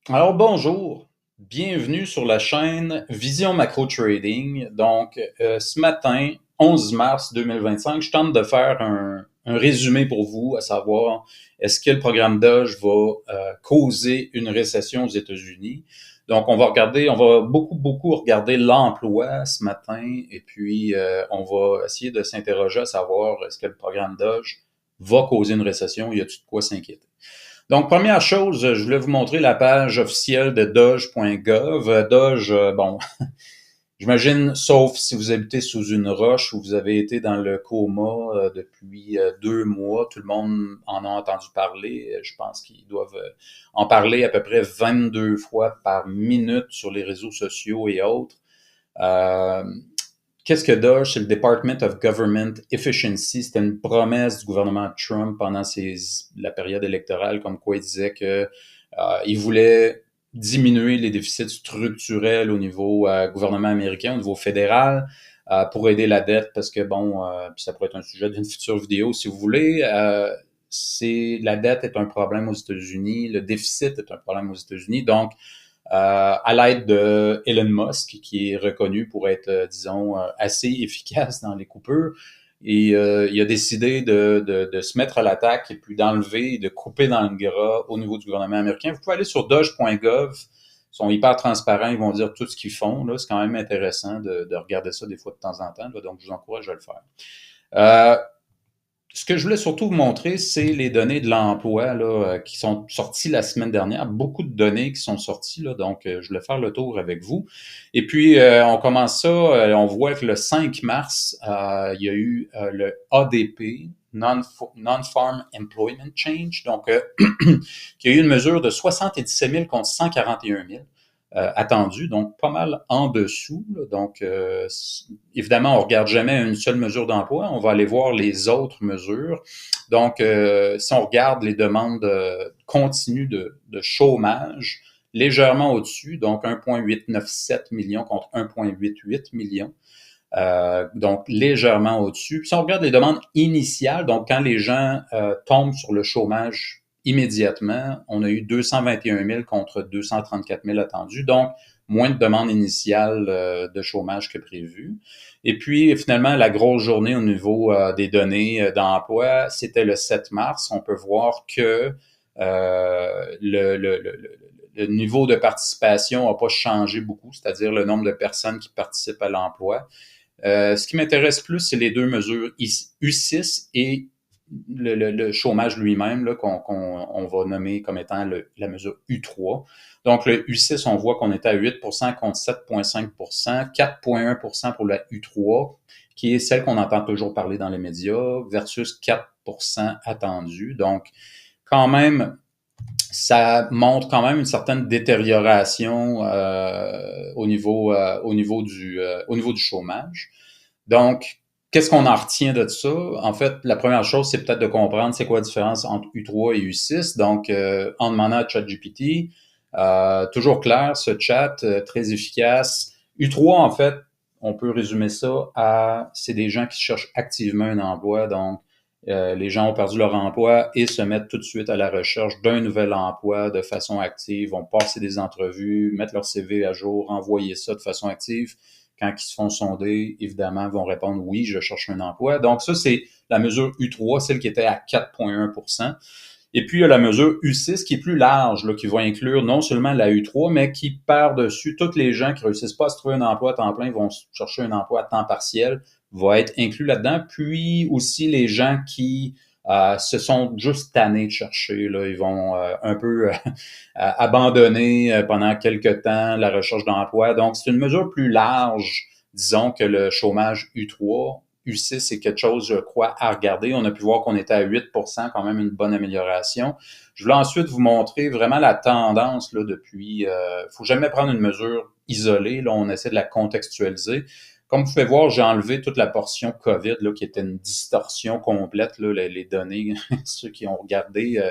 Alors bonjour, bienvenue sur la chaîne Vision Macro Trading. Donc ce matin, 11 mars 2025, je tente de faire un résumé pour vous, à savoir est-ce que le programme Doge va causer une récession aux États-Unis. Donc on va beaucoup regarder l'emploi ce matin et puis on va essayer de s'interroger à savoir est-ce que le programme Doge va causer une récession, y a-t-il de quoi s'inquiéter. Donc, première chose, je voulais vous montrer la page officielle de Doge.gov. Doge, bon, j'imagine, sauf si vous habitez sous une roche ou vous avez été dans le coma depuis 2 mois, tout le monde en a entendu parler. Je pense qu'ils doivent en parler à peu près 22 fois par minute sur les réseaux sociaux et autres. Euh, Qu'est-ce que Doge? C'est le Department of Government Efficiency. C'était une promesse du gouvernement Trump pendant la période électorale, comme quoi il disait que il voulait diminuer les déficits structurels au niveau gouvernement américain, au niveau fédéral, pour aider la dette, parce que bon, puis ça pourrait être un sujet d'une future vidéo si vous voulez. La dette est un problème aux États-Unis, le déficit est un problème aux États-Unis, donc à l'aide de Elon Musk, qui est reconnu pour être, disons, assez efficace dans les coupures. Et il a décidé de se mettre à l'attaque et puis d'enlever et de couper dans le gras au niveau du gouvernement américain. Vous pouvez aller sur doge.gov. Ils sont hyper transparents, ils vont dire tout ce qu'ils font. Là, c'est quand même intéressant de regarder ça des fois de temps en temps. Là, donc, je vous encourage à le faire. Euh, Ce que je voulais surtout vous montrer, c'est les données de l'emploi là, qui sont sorties la semaine dernière. Beaucoup de données qui sont sorties, là, donc je voulais faire le tour avec vous. Et puis, on commence ça, on voit que le 5 mars, il y a eu le ADP, Non-Farm Employment Change, donc qui a eu une mesure de 77 000 contre 141 000 attendu, donc pas mal en dessous. Là. Donc, évidemment, on regarde jamais une seule mesure d'emploi, on va aller voir les autres mesures. Donc, si on regarde les demandes continues de chômage, légèrement au-dessus, donc 1,897 millions contre 1,88 millions. Donc légèrement au-dessus. Puis si on regarde les demandes initiales, donc quand les gens tombent sur le chômage immédiatement, on a eu 221 000 contre 234 000 attendus, donc moins de demandes initiales de chômage que prévu. Et puis finalement, la grosse journée au niveau des données d'emploi, c'était le 7 mars. On peut voir que le niveau de participation n'a pas changé beaucoup, c'est-à-dire le nombre de personnes qui participent à l'emploi. Ce qui m'intéresse plus, c'est les deux mesures U6 et le chômage lui-même, là, qu'on va nommer comme étant la mesure U3. Donc, le U6, on voit qu'on était à 8 contre 7,5 4,1 pour la U3, qui est celle qu'on entend toujours parler dans les médias, versus 4 attendu. Donc, quand même, ça montre quand même une certaine détérioration au niveau du chômage. Donc, qu'est-ce qu'on en retient de ça? En fait, la première chose, c'est peut-être de comprendre c'est quoi la différence entre U3 et U6. Donc, en demandant à ChatGPT, toujours clair, ce chat, très efficace. U3, en fait, on peut résumer ça à c'est des gens qui cherchent activement un emploi. Donc, les gens ont perdu leur emploi et se mettent tout de suite à la recherche d'un nouvel emploi de façon active, vont passer des entrevues, mettre leur CV à jour, envoyer ça de façon active. Quand ils se font sonder, évidemment, vont répondre oui, je cherche un emploi. Donc ça, c'est la mesure U3, celle qui était à 4,1 Et puis, il y a la mesure U6 qui est plus large, là, qui va inclure non seulement la U3, mais qui par-dessus tous les gens qui ne réussissent pas à se trouver un emploi à temps plein, vont chercher un emploi à temps partiel, va être inclus là-dedans. Puis aussi les gens qui se sont juste tannés de chercher, là, ils vont un peu abandonner pendant quelques temps la recherche d'emploi. Donc, c'est une mesure plus large, disons, que le chômage U3. U6, c'est quelque chose, je crois, à regarder. On a pu voir qu'on était à 8 quand même une bonne amélioration. Je voulais ensuite vous montrer vraiment la tendance là, depuis. Faut jamais prendre une mesure isolée. Là, on essaie de la contextualiser. Comme vous pouvez voir, j'ai enlevé toute la portion COVID, là, qui était une distorsion complète, là, les données, ceux qui ont regardé.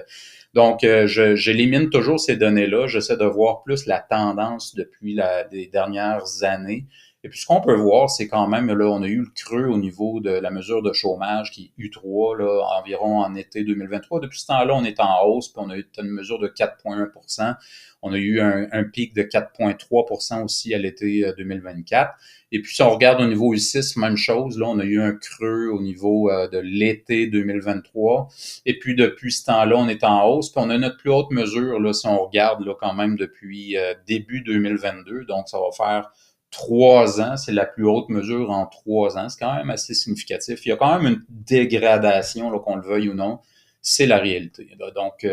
Donc, j'élimine toujours ces données-là. J'essaie de voir plus la tendance depuis les dernières années. Et puis, ce qu'on peut voir, c'est quand même, là, on a eu le creux au niveau de la mesure de chômage qui est U3, là, environ en été 2023. Depuis ce temps-là, on est en hausse, puis on a eu une mesure de 4,1%. On a eu un pic de 4,3% aussi à l'été 2024. Et puis, si on regarde au niveau U6, même chose, là, on a eu un creux au niveau de l'été 2023. Et puis, depuis ce temps-là, on est en hausse. Puis, on a notre plus haute mesure, là, si on regarde là, quand même depuis début 2022. Donc, ça va faire 3 ans. C'est la plus haute mesure en 3 ans. C'est quand même assez significatif. Il y a quand même une dégradation, là, qu'on le veuille ou non. C'est la réalité. Là. Donc,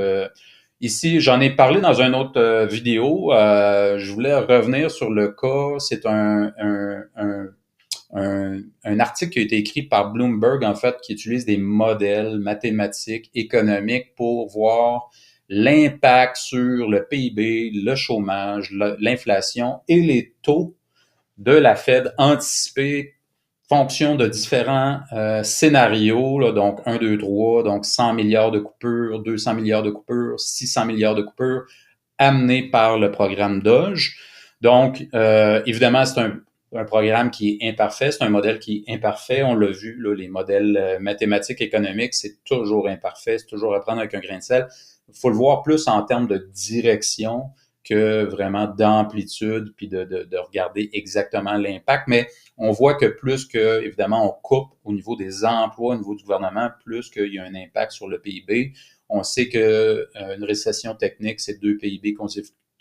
ici, j'en ai parlé dans une autre vidéo. Je voulais revenir sur le cas. C'est un article qui a été écrit par Bloomberg, en fait, qui utilise des modèles mathématiques, économiques pour voir l'impact sur le PIB, le chômage, l'inflation et les taux de la Fed anticipés fonction de différents scénarios, là, donc 1, 2, 3, donc 100 milliards de coupures, 200 milliards de coupures, 600 milliards de coupures, amenés par le programme Doge. Donc, évidemment, c'est un programme qui est imparfait, c'est un modèle qui est imparfait. On l'a vu, là, les modèles mathématiques économiques, c'est toujours imparfait, c'est toujours à prendre avec un grain de sel. Il faut le voir plus en termes de direction que vraiment d'amplitude, puis de regarder exactement l'impact. Mais on voit que plus que, évidemment, on coupe au niveau des emplois, au niveau du gouvernement, plus qu'il y a un impact sur le PIB. On sait que une récession technique, c'est 2 PIB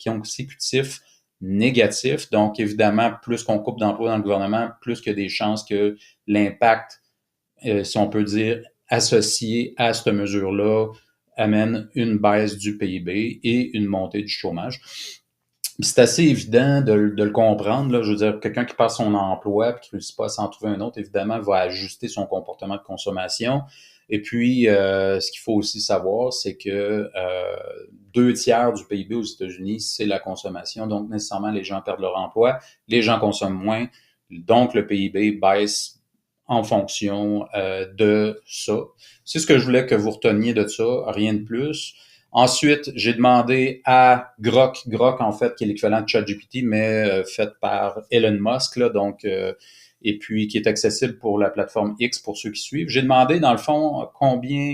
consécutifs négatifs. Donc, évidemment, plus qu'on coupe d'emplois dans le gouvernement, plus qu'il y a des chances que l'impact, si on peut dire, associé à cette mesure-là, amène une baisse du PIB et une montée du chômage. C'est assez évident de le comprendre. Là. Je veux dire, quelqu'un qui perd son emploi et qui ne réussit pas à s'en trouver un autre, évidemment, va ajuster son comportement de consommation. Et puis, ce qu'il faut aussi savoir, c'est que 2 tiers du PIB aux États-Unis, c'est la consommation. Donc, nécessairement, les gens perdent leur emploi, les gens consomment moins, donc le PIB baisse en fonction de ça. C'est ce que je voulais que vous reteniez de ça, rien de plus. Ensuite, j'ai demandé à Grok en fait, qui est l'équivalent de ChatGPT, mais fait par Elon Musk, là, donc, et puis qui est accessible pour la plateforme X pour ceux qui suivent. J'ai demandé, dans le fond,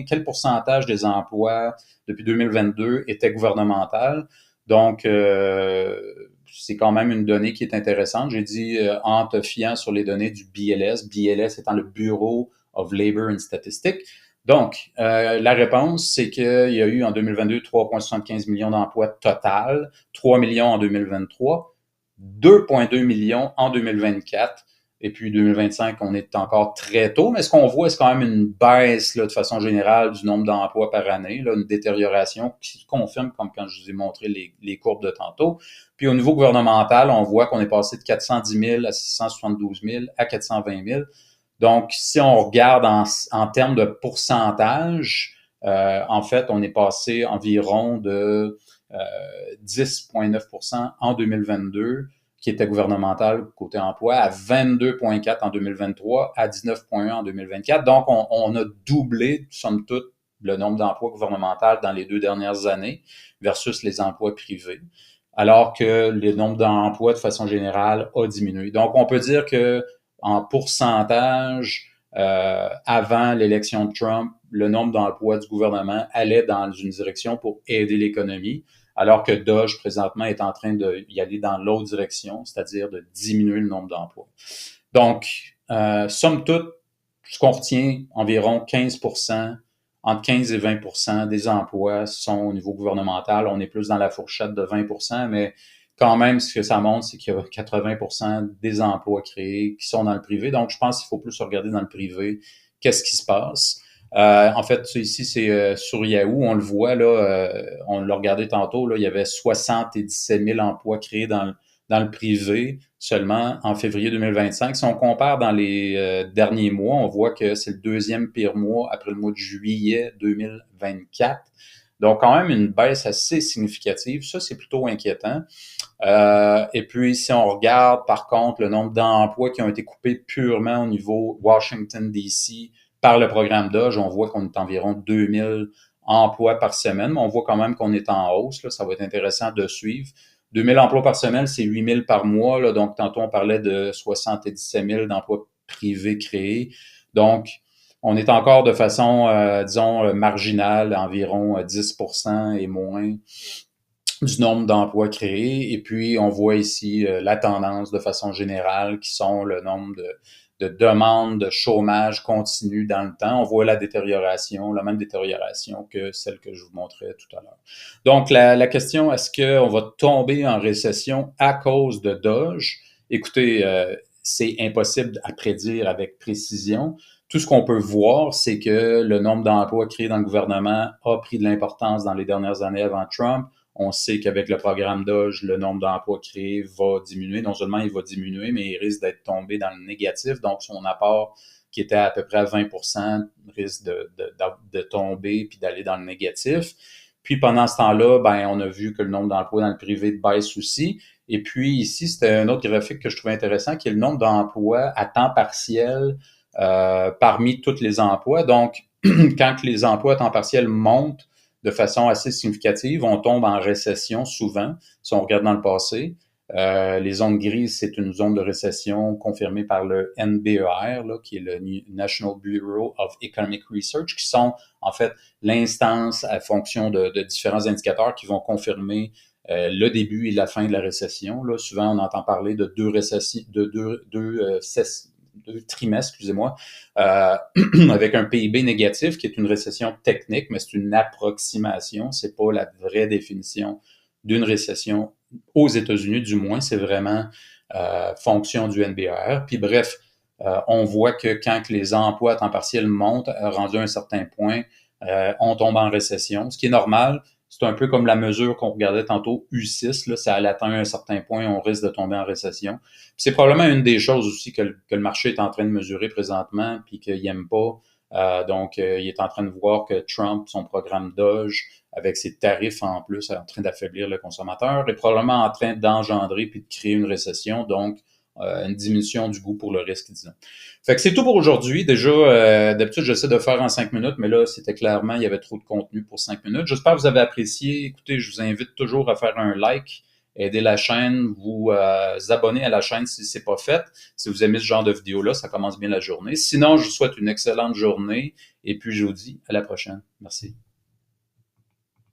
quel pourcentage des emplois depuis 2022 étaient gouvernemental. Donc, c'est quand même une donnée qui est intéressante. J'ai dit, en te fiant sur les données du BLS étant le Bureau of Labor and Statistics. Donc, la réponse, c'est qu'il y a eu en 2022 3,75 millions d'emplois total, 3 millions en 2023, 2,2 millions en 2024. Et puis 2025, on est encore très tôt, mais ce qu'on voit, c'est quand même une baisse là, de façon générale du nombre d'emplois par année, là, une détérioration qui se confirme comme quand je vous ai montré les courbes de tantôt. Puis au niveau gouvernemental, on voit qu'on est passé de 410 000 à 672 000 à 420 000. Donc, si on regarde en termes de pourcentage, en fait, on est passé environ de 10,9% en 2022, qui était gouvernemental côté emploi, à 22,4 en 2023, à 19,1 en 2024. Donc, on a doublé, somme toute, le nombre d'emplois gouvernementaux dans les 2 dernières années versus les emplois privés, alors que le nombre d'emplois, de façon générale, a diminué. Donc, on peut dire que en pourcentage, avant l'élection de Trump, le nombre d'emplois du gouvernement allait dans une direction pour aider l'économie, alors que Doge, présentement, est en train d'y aller dans l'autre direction, c'est-à-dire de diminuer le nombre d'emplois. Donc, somme toute, ce qu'on retient, environ 15%, entre 15 et 20% des emplois sont au niveau gouvernemental. On est plus dans la fourchette de 20%, mais quand même, ce que ça montre, c'est qu'il y a 80% des emplois créés qui sont dans le privé. Donc, je pense qu'il faut plus regarder dans le privé qu'est-ce qui se passe. En fait, ici, c'est sur Yahoo, on le voit, là, on l'a regardé tantôt, là, il y avait 77 000 emplois créés dans le privé seulement en février 2025. Si on compare dans les derniers mois, on voit que c'est le deuxième pire mois après le mois de juillet 2024. Donc, quand même, une baisse assez significative. Ça, c'est plutôt inquiétant. Et puis, si on regarde, par contre, le nombre d'emplois qui ont été coupés purement au niveau Washington, D.C., par le programme Doge, on voit qu'on est environ 2000 emplois par semaine, mais on voit quand même qu'on est en hausse. Là, ça va être intéressant de suivre. 2000 emplois par semaine, c'est 8000 par mois. Là, donc, tantôt, on parlait de 77 000 d'emplois privés créés. Donc, on est encore de façon, disons, marginale, environ 10% et moins du nombre d'emplois créés. Et puis, on voit ici la tendance de façon générale, qui sont le nombre de demandes de chômage continu dans le temps. On voit la détérioration, la même détérioration que celle que je vous montrais tout à l'heure. Donc, la question, est-ce qu'on va tomber en récession à cause de Doge? Écoutez, c'est impossible à prédire avec précision. Tout ce qu'on peut voir, c'est que le nombre d'emplois créés dans le gouvernement a pris de l'importance dans les dernières années avant Trump. On sait qu'avec le programme Doge, le nombre d'emplois créés va diminuer. Non seulement il va diminuer, mais il risque d'être tombé dans le négatif. Donc, son apport, qui était à peu près à 20%, risque de tomber puis d'aller dans le négatif. Puis, pendant ce temps-là, ben, on a vu que le nombre d'emplois dans le privé baisse aussi. Et puis, ici, c'était un autre graphique que je trouvais intéressant, qui est le nombre d'emplois à temps partiel parmi tous les emplois. Donc, quand les emplois à temps partiel montent de façon assez significative, on tombe en récession souvent, si on regarde dans le passé. Les zones grises, c'est une zone de récession confirmée par le NBER, là, qui est le National Bureau of Economic Research, qui sont en fait l'instance à fonction de différents indicateurs qui vont confirmer le début et la fin de la récession. Là, souvent, on entend parler de deux récessions, de deux trimestres, excusez-moi, avec un PIB négatif, qui est une récession technique, mais c'est une approximation, c'est pas la vraie définition d'une récession aux États-Unis, du moins, c'est vraiment fonction du NBER. Puis bref, on voit que quand les emplois à temps partiel montent, rendu à un certain point, on tombe en récession, ce qui est normal. C'est un peu comme la mesure qu'on regardait tantôt, U6, là, ça a atteint un certain point, on risque de tomber en récession. Puis c'est probablement une des choses aussi que le marché est en train de mesurer présentement, puis qu'il n'aime pas. Donc, il est en train de voir que Trump, son programme Doge, avec ses tarifs en plus, est en train d'affaiblir le consommateur, est probablement en train d'engendrer puis de créer une récession, donc une diminution du goût pour le risque, disons. Fait que c'est tout pour aujourd'hui. Déjà, d'habitude, j'essaie de faire en 5 minutes, mais là, c'était clairement, il y avait trop de contenu pour 5 minutes. J'espère que vous avez apprécié. Écoutez, je vous invite toujours à faire un like, aider la chaîne, vous abonner à la chaîne si c'est pas fait. Si vous aimez ce genre de vidéo-là, ça commence bien la journée. Sinon, je vous souhaite une excellente journée et puis je vous dis à la prochaine. Merci.